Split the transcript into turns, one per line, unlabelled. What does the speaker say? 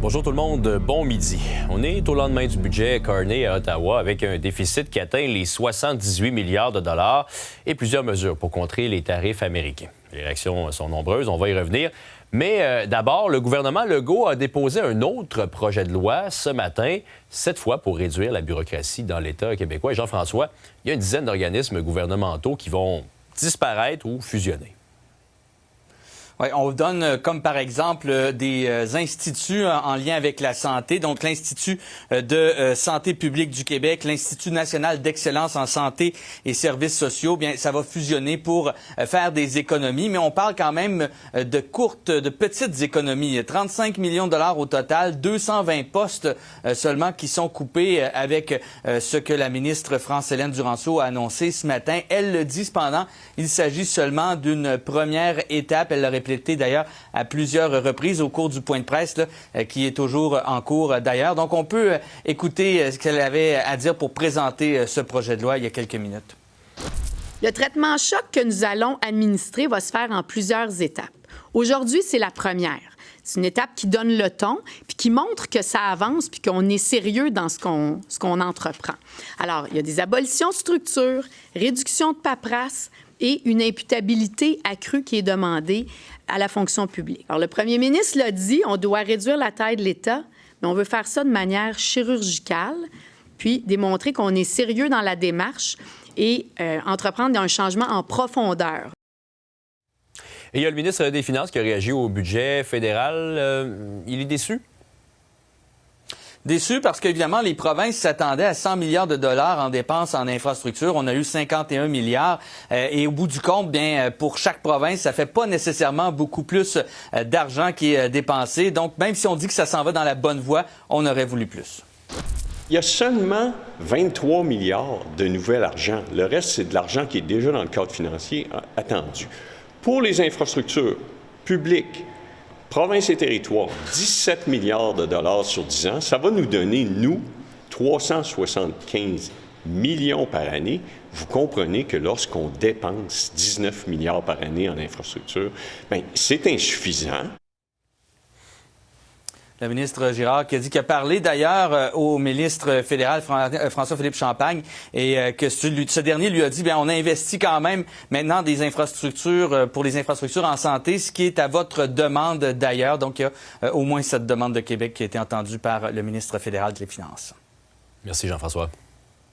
Bonjour tout le monde, bon midi. On est au lendemain du budget Carney à Ottawa avec un déficit qui atteint les 78 milliards de dollars et plusieurs mesures pour contrer les tarifs américains. Les réactions sont nombreuses, on va y revenir. Mais d'abord, le gouvernement Legault a déposé un autre projet de loi ce matin, cette fois pour réduire la bureaucratie dans l'État québécois. Et Jean-François, il y a une dizaine d'organismes gouvernementaux qui vont disparaître ou fusionner.
Oui, on vous donne comme par exemple des instituts en lien avec la santé, donc l'Institut de santé publique du Québec, l'Institut national d'excellence en santé et services sociaux. Bien, ça va fusionner pour faire des économies, mais on parle quand même de petites économies. 35 millions de dollars au total, 220 postes seulement qui sont coupés avec ce que la ministre France-Hélène Duranceau a annoncé ce matin. Elle le dit cependant, il s'agit seulement d'une première étape. Elle l'a répété d'ailleurs à plusieurs reprises au cours du point de presse là, qui est toujours en cours d'ailleurs. Donc on peut écouter ce qu'elle avait à dire pour présenter ce projet de loi il y a quelques minutes.
Le traitement choc que nous allons administrer va se faire en plusieurs étapes. Aujourd'hui, c'est la première. C'est une étape qui donne le ton, puis qui montre que ça avance, puis qu'on est sérieux dans ce qu'on entreprend. Alors, il y a des abolitions de structures, réduction de paperasse et une imputabilité accrue qui est demandée à la fonction publique. Alors, le premier ministre l'a dit, on doit réduire la taille de l'État, mais on veut faire ça de manière chirurgicale, puis démontrer qu'on est sérieux dans la démarche et entreprendre un changement en profondeur.
Et il y a le ministre des Finances qui a réagi au budget fédéral. Il est déçu?
Déçu parce qu'évidemment, les provinces s'attendaient à 100 milliards de dollars en dépenses en infrastructure. On a eu 51 milliards. Et au bout du compte, bien, pour chaque province, ça fait pas nécessairement beaucoup plus d'argent qui est dépensé. Donc, même si on dit que ça s'en va dans la bonne voie, on aurait voulu plus.
Il y a seulement 23 milliards de nouvel argent. Le reste, c'est de l'argent qui est déjà dans le cadre financier attendu. Pour les infrastructures publiques, provinces et territoires, 17 milliards de dollars sur 10 ans, ça va nous donner, nous, 375 millions par année. Vous comprenez que lorsqu'on dépense 19 milliards par année en infrastructure, bien, c'est insuffisant.
Le ministre Girard qui a dit qu'il a parlé d'ailleurs au ministre fédéral François-Philippe Champagne et que ce dernier lui a dit, bien, on investit quand même maintenant des infrastructures pour les infrastructures en santé, ce qui est à votre demande d'ailleurs. Donc, il y a au moins cette demande de Québec qui a été entendue par le ministre fédéral des Finances.
Merci Jean-François.